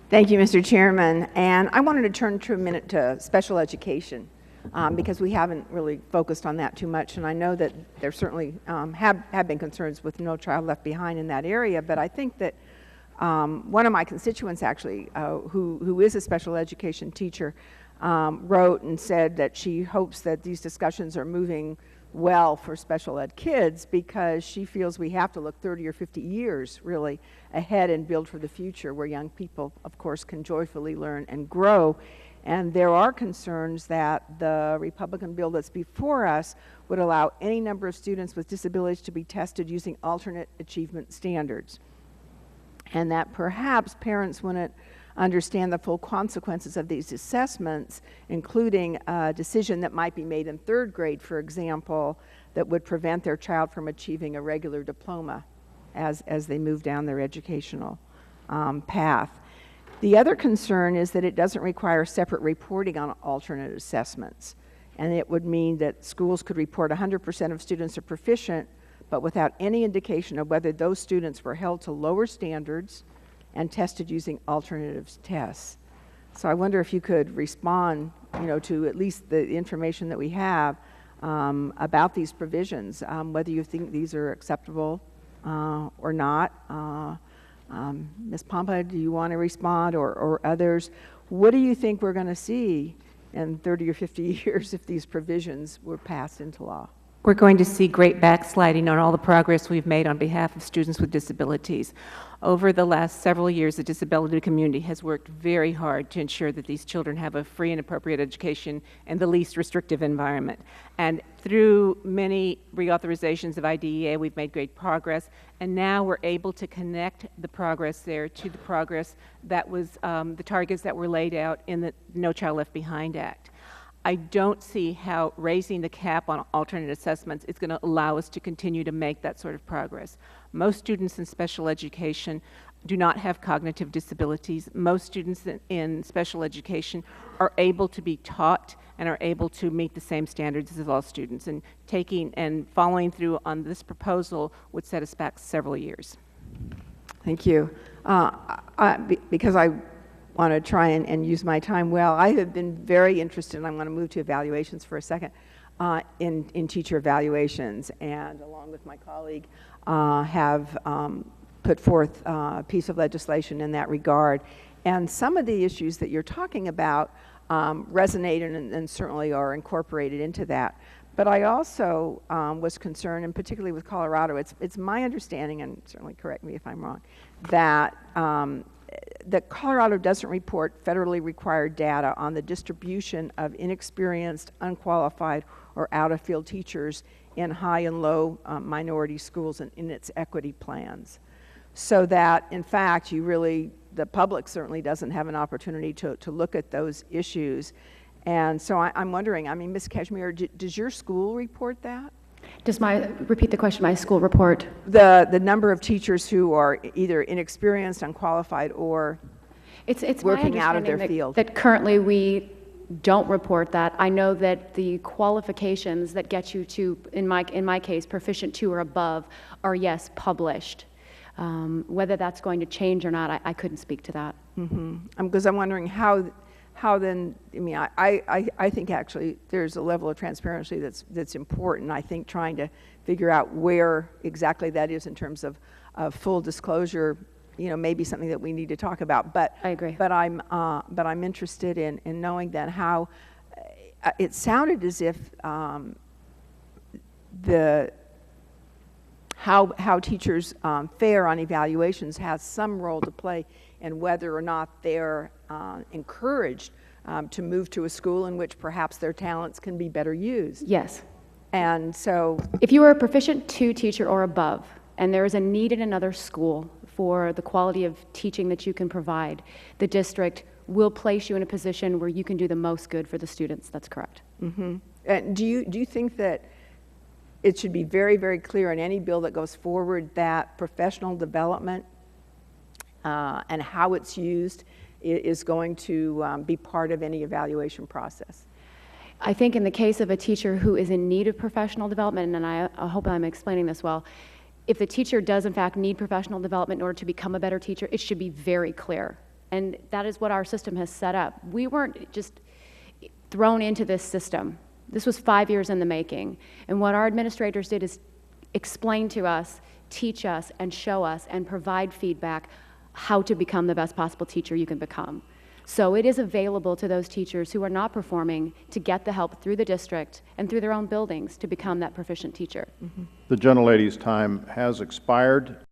Thank you, Mr. Chairman. And I wanted to turn to a minute to special education because we haven't really focused on that too much. And I know that there certainly have been concerns with No Child Left Behind in that area. But I think that one of my constituents actually, who is a special education teacher, wrote and said that she hopes that these discussions are moving well for special ed kids because she feels we have to look 30 or 50 years really ahead and build for the future where young people, of course, can joyfully learn and grow. And there are concerns that the Republican bill that's before us would allow any number of students with disabilities to be tested using alternate achievement standards. And that perhaps parents wouldn't understand the full consequences of these assessments, including a decision that might be made in third grade, for example, that would prevent their child from achieving a regular diploma as they move down their educational path. The other concern is that it doesn't require separate reporting on alternate assessments, and it would mean that schools could report 100% of students are proficient, but without any indication of whether those students were held to lower standards and tested using alternative tests. So I wonder if you could respond, to at least the information that we have about these provisions, whether you think these are acceptable or not. Ms. Pompa, do you want to respond, or others? What do you think we're going to see in 30 or 50 years if these provisions were passed into law? We're going to see great backsliding on all the progress we've made on behalf of students with disabilities. Over the last several years, the disability community has worked very hard to ensure that these children have a free and appropriate education in the least restrictive environment. And through many reauthorizations of IDEA, we've made great progress, and now we're able to connect the progress there to the progress that was the targets that were laid out in the No Child Left Behind Act. I don't see how raising the cap on alternate assessments is going to allow us to continue to make that sort of progress. Most students in special education do not have cognitive disabilities. Most students in special education are able to be taught and are able to meet the same standards as all students. And taking and following through on this proposal would set us back several years. Thank you. Because I want to try and use my time well, I have been very interested, and I'm going to move to evaluations for a second, in teacher evaluations, and along with my colleague have put forth a piece of legislation in that regard. And some of the issues that you're talking about resonate and certainly are incorporated into that. But I also was concerned, and particularly with Colorado, it's my understanding, and certainly correct me if I'm wrong, that Colorado doesn't report federally required data on the distribution of inexperienced, unqualified, or out-of-field teachers in high and low minority schools and in its equity plans. So that, in fact, the public certainly doesn't have an opportunity to look at those issues. And so I'm wondering, Ms. Kashmir, does your school report that? Repeat the question, my school report? The number of teachers who are either inexperienced, unqualified, or it's working out of their field. That currently we don't report that. I know that the qualifications that get you to, in my case, proficient 2 or above, are yes, published. Whether that's going to change or not, I couldn't speak to that. Because I'm wondering how then, I think actually there's a level of transparency that's important. I think trying to figure out where exactly that is in terms of full disclosure, may be something that we need to talk about. But I agree. But I'm interested in knowing then how it sounded as if how teachers fare on evaluations has some role to play in whether or not they're encouraged to move to a school in which perhaps their talents can be better used. Yes. And so, if you are a proficient 2 teacher or above, and there is a need in another school for the quality of teaching that you can provide, the district will place you in a position where you can do the most good for the students. That's correct. And do you think that it should be very, very clear in any bill that goes forward that professional development and how it's used is going to be part of any evaluation process? I think in the case of a teacher who is in need of professional development, and I hope I'm explaining this well, if the teacher does in fact need professional development in order to become a better teacher, it should be very clear And that is what our system has set up. We weren't just thrown into this system. This was 5 years in the making. And what our administrators did is explain to us, teach us, and show us, and provide feedback how to become the best possible teacher you can become. So it is available to those teachers who are not performing to get the help through the district and through their own buildings to become that proficient teacher. The gentlelady's time has expired.